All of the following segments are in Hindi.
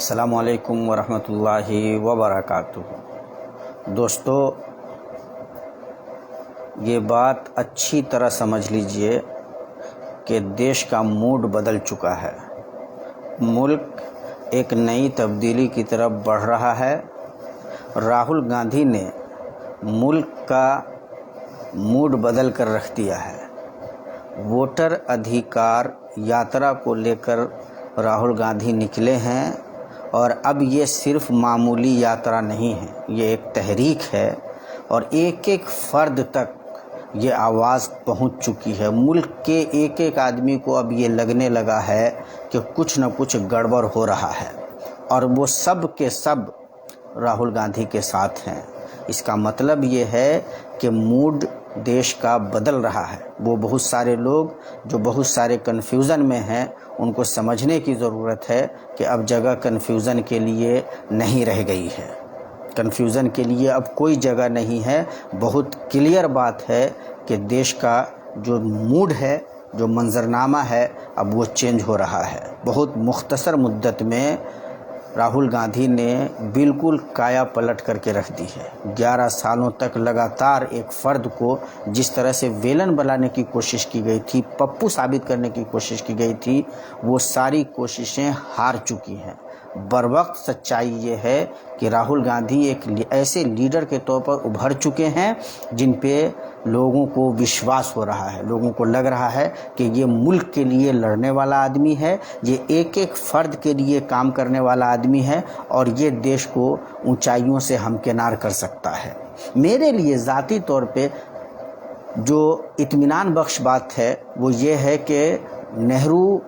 अस्सलामुअलैकुम वरहमतुल्लाहि वबरकातुहू। दोस्तों, ये बात अच्छी तरह समझ लीजिए कि देश का मूड बदल चुका है। मुल्क एक नई तब्दीली की तरफ बढ़ रहा है। राहुल गांधी ने मुल्क का मूड बदल कर रख दिया है। वोटर अधिकार यात्रा को लेकर राहुल गांधी निकले हैं और अब ये सिर्फ मामूली यात्रा नहीं है, ये एक तहरीक है और एक एक फ़र्द तक ये आवाज़ पहुंच चुकी है। मुल्क के एक एक आदमी को अब ये लगने लगा है कि कुछ न कुछ गड़बड़ हो रहा है और वो सब के सब राहुल गांधी के साथ हैं। इसका मतलब ये है कि मूड देश का बदल रहा है। वो बहुत सारे लोग जो बहुत सारे कन्फ्यूज़न में हैं, उनको समझने की ज़रूरत है कि अब जगह कन्फ्यूज़न के लिए नहीं रह गई है। कन्फ्यूज़न के लिए अब कोई जगह नहीं है। बहुत क्लियर बात है कि देश का जो मूड है, जो मंजरनामा है, अब वो चेंज हो रहा है। बहुत मुख्तसर मुद्दत में राहुल गांधी ने बिल्कुल काया पलट करके रख दी है। 11 सालों तक लगातार एक फ़र्द को जिस तरह से वेलन बनाने की कोशिश की गई थी, पप्पू साबित करने की कोशिश की गई थी, वो सारी कोशिशें हार चुकी हैं। बरवक्त सच्चाई ये है कि राहुल गांधी एक ऐसे लीडर के तौर पर उभर चुके हैं जिन पे लोगों को विश्वास हो रहा है। लोगों को लग रहा है कि ये मुल्क के लिए लड़ने वाला आदमी है, ये एक एक फ़र्द के लिए काम करने वाला आदमी है और ये देश को ऊंचाइयों से हमकिनार कर सकता है। मेरे लिए ज़ाती तौर पे जो इत्मीनान बख्श बात है वो ये है कि नेहरू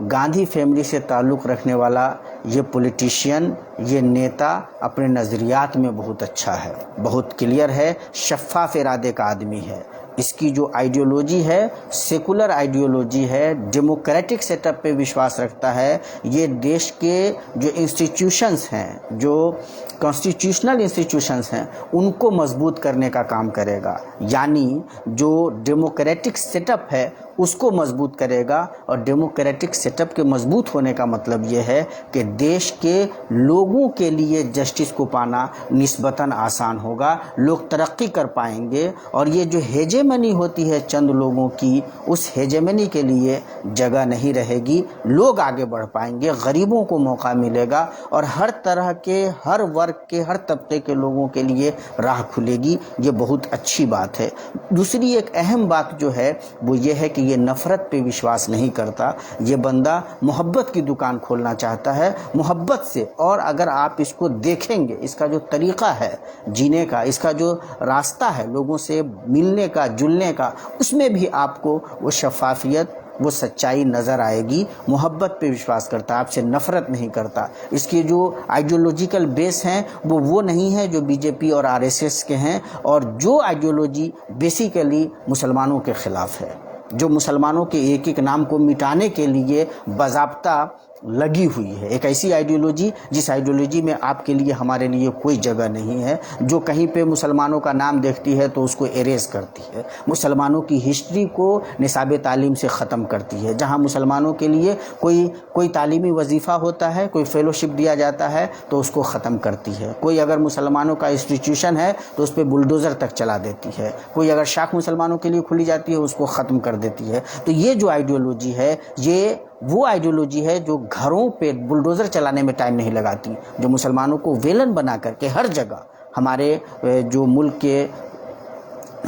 गांधी फैमिली से ताल्लुक़ रखने वाला ये पॉलिटिशियन, ये नेता अपने नज़रियात में बहुत अच्छा है, बहुत क्लियर है, शफ़ाफ़ इरादे का आदमी है। इसकी जो आइडियोलॉजी है सेकुलर आइडियोलॉजी है, डेमोक्रेटिक सेटअप पे विश्वास रखता है। ये देश के जो इंस्टीट्यूशंस हैं, जो कॉन्स्टिट्यूशनल इंस्टीट्यूशंस हैं, उनको मजबूत करने का काम करेगा। यानी जो डेमोक्रेटिक सेटअप है उसको मजबूत करेगा और डेमोक्रेटिक सेटअप के मजबूत होने का मतलब ये है कि देश के लोगों के लिए जस्टिस को पाना निस्बतन आसान होगा, लोग तरक्की कर पाएंगे और ये जो हेजेमनी होती है चंद लोगों की, उस हेजेमनी के लिए जगह नहीं रहेगी, लोग आगे बढ़ पाएंगे, गरीबों को मौका मिलेगा और हर तरह के, हर वर्ग के, हर तबके के लोगों के लिए राह खुलेगी। ये बहुत अच्छी बात है। दूसरी एक अहम बात जो है वो ये है कि ये नफ़रत पे विश्वास नहीं करता। ये बंदा मोहब्बत की दुकान खोलना चाहता है, मोहब्बत से। और अगर आप इसको देखेंगे, इसका जो तरीक़ा है जीने का, इसका जो रास्ता है लोगों से मिलने का, जुलने का, उसमें भी आपको वो शफ़ाफ़ियत, वो सच्चाई नज़र आएगी। मोहब्बत पे विश्वास करता है, आपसे नफ़रत नहीं करता। इसके जो आइडियोलॉजिकल बेस हैं वो नहीं है जो बीजेपी और आरएसएस के हैं, और जो आइडियोलॉजी बेसिकली मुसलमानों के ख़िलाफ़ है, जो मुसलमानों के एक एक नाम को मिटाने के लिए बाज़ाब्ता लगी हुई है। एक ऐसी आइडियोलॉजी जिस आइडियोलॉजी में आपके लिए, हमारे लिए कोई जगह नहीं है, जो कहीं पे मुसलमानों का नाम देखती है तो उसको एरेज करती है, मुसलमानों की हिस्ट्री को निसाब तालीम से ख़त्म करती है। जहां मुसलमानों के लिए कोई तालीमी वजीफ़ा होता है, कोई फेलोशिप दिया जाता है तो उसको ख़त्म करती है। कोई अगर मुसलमानों का इंस्टीट्यूशन है तो उस पर बुलडोज़र तक चला देती है। कोई अगर शाख मुसलमानों के लिए खुली जाती है उसको ख़त्म कर देती है। तो ये जो आइडियोलॉजी है, ये वो आइडियोलॉजी है जो घरों पे बुलडोज़र चलाने में टाइम नहीं लगाती, जो मुसलमानों को वेलन बना करके हर जगह हमारे जो मुल्क के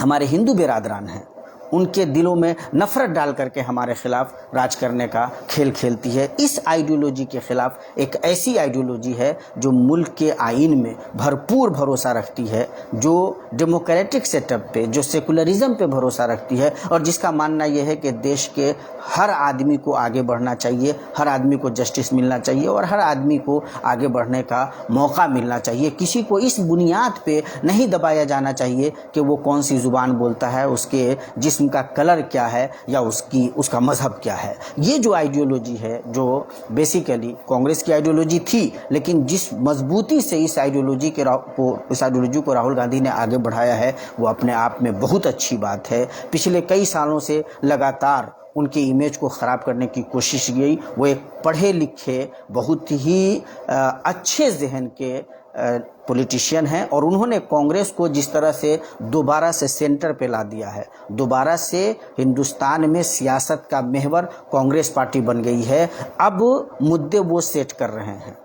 हमारे हिंदू बिरादरान हैं उनके दिलों में नफ़रत डाल करके हमारे ख़िलाफ़ राज करने का खेल खेलती है। इस आइडियोलॉजी के ख़िलाफ़ एक ऐसी आइडियोलॉजी है जो मुल्क के आइन में भरपूर भरोसा रखती है, जो डेमोक्रेटिक सेटअप पे, जो सेकुलरिज़म पे भरोसा रखती है और जिसका मानना यह है कि देश के हर आदमी को आगे बढ़ना चाहिए, हर आदमी को जस्टिस मिलना चाहिए और हर आदमी को आगे बढ़ने का मौका मिलना चाहिए। किसी को इस बुनियाद पे नहीं दबाया जाना चाहिए कि वो कौन सी ज़ुबान बोलता है, उसके जिस्म का कलर क्या है या उसका मज़हब क्या है। ये जो आइडियोलॉजी है, जो बेसिकली कांग्रेस की आइडियोलॉजी थी, लेकिन जिस मजबूती से इस आइडियोलॉजी को राहुल गांधी ने आगे बढ़ाया है वो अपने आप में बहुत अच्छी बात है। पिछले कई सालों से लगातार उनकी इमेज को ख़राब करने की कोशिश की गई। वो एक पढ़े लिखे बहुत ही अच्छे जहन के पॉलिटिशियन हैं और उन्होंने कांग्रेस को जिस तरह से दोबारा से सेंटर पे ला दिया है, दोबारा से हिंदुस्तान में सियासत का महवर कांग्रेस पार्टी बन गई है। अब मुद्दे वो सेट कर रहे हैं,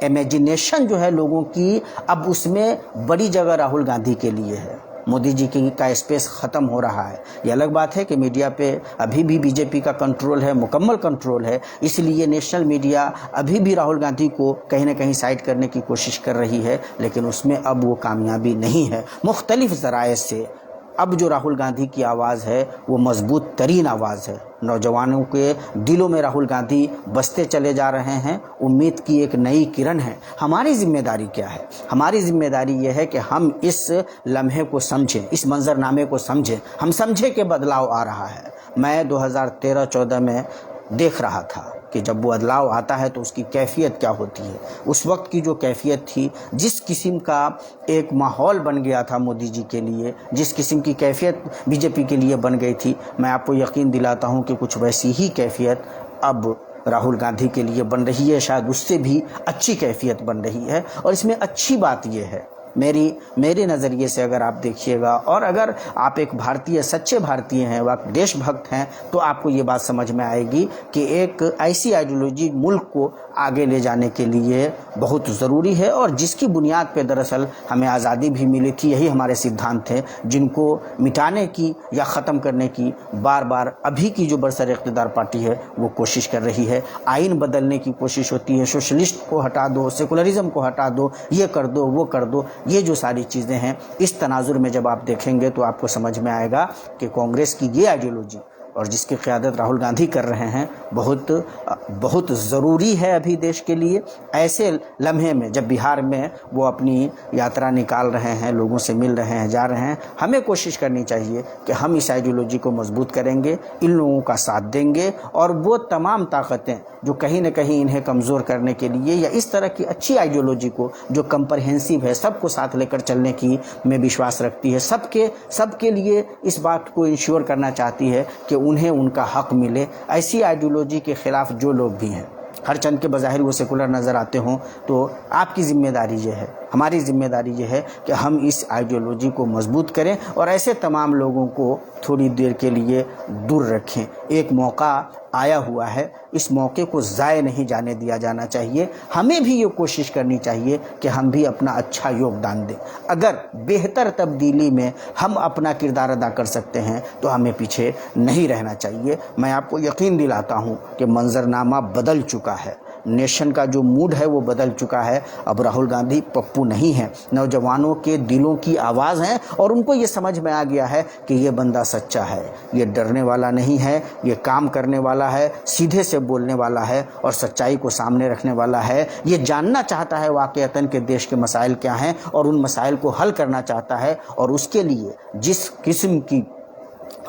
इमेजिनेशन जो है लोगों की अब उसमें बड़ी जगह राहुल गांधी के लिए है। मोदी जी की का स्पेस ख़त्म हो रहा है। ये अलग बात है कि मीडिया पे अभी भी बीजेपी का कंट्रोल है, मुकम्मल कंट्रोल है, इसलिए नेशनल मीडिया अभी भी राहुल गांधी को कहीं ना कहीं साइड करने की कोशिश कर रही है, लेकिन उसमें अब वो कामयाबी नहीं है। मुख्तलिफ ज़राए से अब जो राहुल गांधी की आवाज़ है वो मजबूत तरीन आवाज़ है। नौजवानों के दिलों में राहुल गांधी बसते चले जा रहे हैं। उम्मीद की एक नई किरण है। हमारी जिम्मेदारी क्या है? हमारी जिम्मेदारी ये है कि हम इस लम्हे को समझें, इस मंजरनामे को समझें। हम समझें कि बदलाव आ रहा है। मैं 2013-14 में देख रहा था कि जब वो बदलाव आता है तो उसकी कैफियत क्या होती है। उस वक्त की जो कैफियत थी, जिस किस्म का एक माहौल बन गया था मोदी जी के लिए, जिस किस्म की कैफियत बीजेपी के लिए बन गई थी, मैं आपको यकीन दिलाता हूं कि कुछ वैसी ही कैफियत अब राहुल गांधी के लिए बन रही है। शायद उससे भी अच्छी कैफियत बन रही है। और इसमें अच्छी बात यह है, मेरे नज़रिए से अगर आप देखिएगा, और अगर आप एक भारतीय, सच्चे भारतीय हैं, वह देशभक्त हैं, तो आपको ये बात समझ में आएगी कि एक ऐसी आइडियोलॉजी मुल्क को आगे ले जाने के लिए बहुत ज़रूरी है और जिसकी बुनियाद पे दरअसल हमें आज़ादी भी मिली थी। यही हमारे सिद्धांत थे जिनको मिटाने की या ख़त्म करने की बार बार अभी की जो बरसर इक़्तिदार पार्टी है वो कोशिश कर रही है। आइन बदलने की कोशिश होती है, सोशलिस्ट को हटा दो, सेकुलरिज्म को हटा दो, ये कर दो, वो कर दो। ये जो सारी चीज़ें हैं, इस तनाजुर में जब आप देखेंगे तो आपको समझ में आएगा कि कांग्रेस की ये आइडियोलॉजी और जिसकी क़यादत राहुल गांधी कर रहे हैं बहुत ज़रूरी है अभी देश के लिए। ऐसे लम्हे में जब बिहार में वो अपनी यात्रा निकाल रहे हैं, लोगों से मिल रहे हैं, जा रहे हैं, हमें कोशिश करनी चाहिए कि हम इस आइडियोलॉजी को मजबूत करेंगे, इन लोगों का साथ देंगे और वो तमाम ताकतें जो कहीं न कहीं इन्हें कमज़ोर करने के लिए या इस तरह की अच्छी आइडियोलॉजी को जो कंप्रहेंसिव है, सबको साथ लेकर चलने की में विश्वास रखती है, सबके लिए इस बात को इंश्योर करना चाहती है कि उन्हें उनका हक मिले। ऐसी आइडियोलॉजी के ख़िलाफ़ जो लोग भी हैं, हर चंद के बज़ाहिर वो सेकुलर नज़र आते हों, तो आपकी ज़िम्मेदारी ये है, हमारी ज़िम्मेदारी ये है कि हम इस आइडियोलॉजी को मजबूत करें और ऐसे तमाम लोगों को थोड़ी देर के लिए दूर रखें। एक मौका आया हुआ है, इस मौके को ज़ाय नहीं जाने दिया जाना चाहिए। हमें भी ये कोशिश करनी चाहिए कि हम भी अपना अच्छा योगदान दें। अगर बेहतर तब्दीली में हम अपना किरदार अदा कर सकते हैं तो हमें पीछे नहीं रहना चाहिए। मैं आपको यकीन दिलाता हूँ कि मंजरनामा बदल चुका है, नेशन का जो मूड है वो बदल चुका है। अब राहुल गांधी पप्पू नहीं है, नौजवानों के दिलों की आवाज़ हैं और उनको ये समझ में आ गया है कि ये बंदा सच्चा है, ये डरने वाला नहीं है, ये काम करने वाला है, सीधे से बोलने वाला है और सच्चाई को सामने रखने वाला है। ये जानना चाहता है वाक़ईतन के देश के मसाइल क्या हैं और उन मसाइल को हल करना चाहता है और उसके लिए जिस किस्म की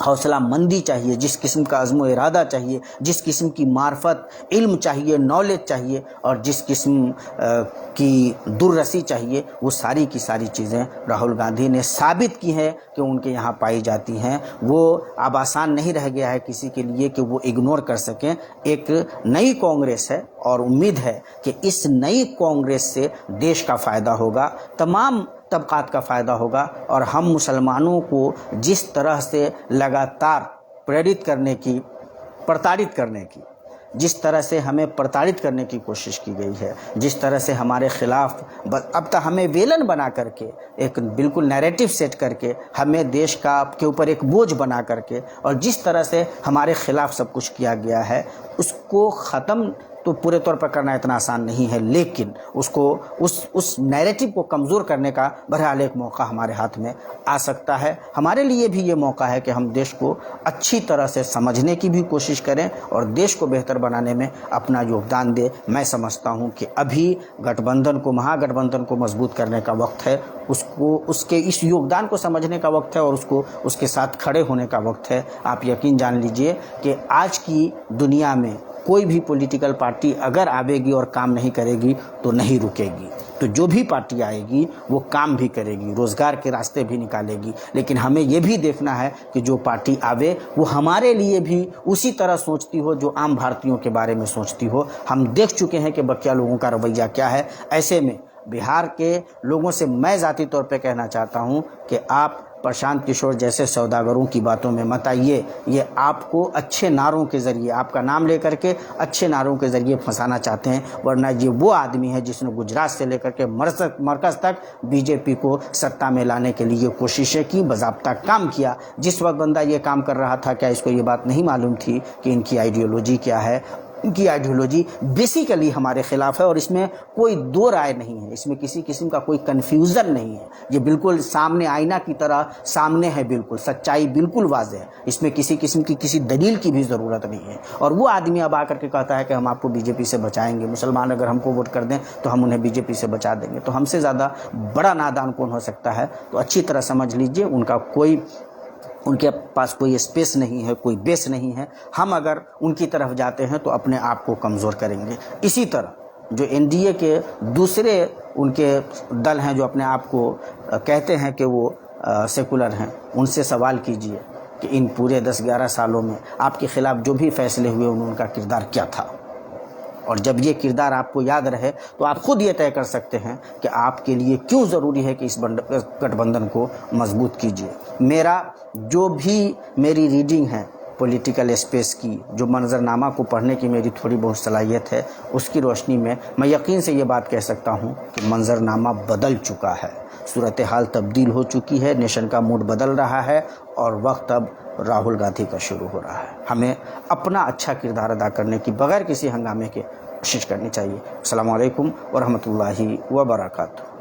हौसला मंदी चाहिए, जिस किस्म का अज़्म इरादा चाहिए, जिस किस्म की मार्फत, इल्म चाहिए, नॉलेज चाहिए और जिस किस्म की दूररसी चाहिए, वो सारी की सारी चीज़ें राहुल गांधी ने साबित की हैं कि उनके यहाँ पाई जाती हैं। वो अब आसान नहीं रह गया है किसी के लिए कि वो इग्नोर कर सकें। एक नई कांग्रेस है और उम्मीद है कि इस नई कांग्रेस से देश का फ़ायदा होगा, तमाम तबकात का फ़ायदा होगा और हम मुसलमानों को जिस तरह से लगातार प्रताड़ित करने की जिस तरह से हमें प्रताड़ित करने की कोशिश की गई है, जिस तरह से हमारे ख़िलाफ़ अब तक हमें वेलन बना करके एक बिल्कुल नैरेटिव सेट करके हमें देश के ऊपर एक बोझ बना करके और जिस तरह से हमारे ख़िलाफ़ सब कुछ किया गया है, उसको ख़त्म तो पूरे तौर पर करना इतना आसान नहीं है, लेकिन उसको उस नैरेटिव को कमज़ोर करने का बहरहाल एक मौका हमारे हाथ में आ सकता है। हमारे लिए भी ये मौका है कि हम देश को अच्छी तरह से समझने की भी कोशिश करें और देश को बेहतर बनाने में अपना योगदान दें। मैं समझता हूँ कि अभी महागठबंधन को मजबूत करने का वक्त है, उसके इस योगदान को समझने का वक्त है और उसके साथ खड़े होने का वक्त है। आप यकीन जान लीजिए कि आज की दुनिया में कोई भी पॉलिटिकल पार्टी अगर आवेगी और काम नहीं करेगी तो नहीं रुकेगी। तो जो भी पार्टी आएगी वो काम भी करेगी, रोज़गार के रास्ते भी निकालेगी। लेकिन हमें ये भी देखना है कि जो पार्टी आवे वो हमारे लिए भी उसी तरह सोचती हो जो आम भारतीयों के बारे में सोचती हो। हम देख चुके हैं कि बकिया लोगों का रवैया क्या है। ऐसे में बिहार के लोगों से मैं ज़ाती तौर पे कहना चाहता हूं कि आप प्रशांत किशोर जैसे सौदागरों की बातों में मत आइए। ये आपको अच्छे नारों के ज़रिए, आपका नाम लेकर के अच्छे नारों के ज़रिए फंसाना चाहते हैं, वरना ये वो आदमी है जिसने गुजरात से लेकर के मरकज़ तक बीजेपी को सत्ता में लाने के लिए कोशिशें की, बाज़ाब्ता काम किया। जिस वक्त बंदा ये काम कर रहा था, क्या इसको ये बात नहीं मालूम थी कि इनकी आइडियोलॉजी क्या है? इनकी आइडियोलॉजी बेसिकली हमारे खिलाफ है और इसमें कोई दो राय नहीं है, इसमें किसी किस्म का कोई कन्फ्यूज़न नहीं है। ये बिल्कुल सामने आईना की तरह सामने है, बिल्कुल सच्चाई बिल्कुल वाज़ेह है। इसमें किसी किस्म की किसी दलील की भी ज़रूरत नहीं है। और वो आदमी अब आकर के कहता है कि हम आपको बीजेपी से बचाएंगे, मुसलमान अगर हमको वोट कर दें तो हम उन्हें बीजेपी से बचा देंगे। तो हमसे ज़्यादा बड़ा नादान कौन हो सकता है? तो अच्छी तरह समझ लीजिए, उनके पास कोई स्पेस नहीं है, कोई बेस नहीं है। हम अगर उनकी तरफ जाते हैं तो अपने आप को कमज़ोर करेंगे। इसी तरह जो एनडीए के दूसरे उनके दल हैं जो अपने आप को कहते हैं कि वो सेकुलर हैं, उनसे सवाल कीजिए कि इन पूरे 10-11 सालों में आपके ख़िलाफ़ जो भी फैसले हुए उनका किरदार क्या था। और जब ये किरदार आपको याद रहे तो आप खुद ये तय कर सकते हैं कि आपके लिए क्यों ज़रूरी है कि इस गठबंधन को मजबूत कीजिए। मेरी रीडिंग है पॉलिटिकल स्पेस की, जो मंजरनामा को पढ़ने की मेरी थोड़ी बहुत सलाहियत है, उसकी रोशनी में मैं यकीन से ये बात कह सकता हूँ कि मंजरनामा बदल चुका है, सूरत हाल तब्दील हो चुकी है, नेशन का मूड बदल रहा है और वक्त अब राहुल गांधी का शुरू हो रहा है। हमें अपना अच्छा किरदार अदा करने की बगैर किसी हंगामे के कोशिश करनी चाहिए। अस्सलामु अलैकुम व रहमतुल्लाहि व बरकातहू।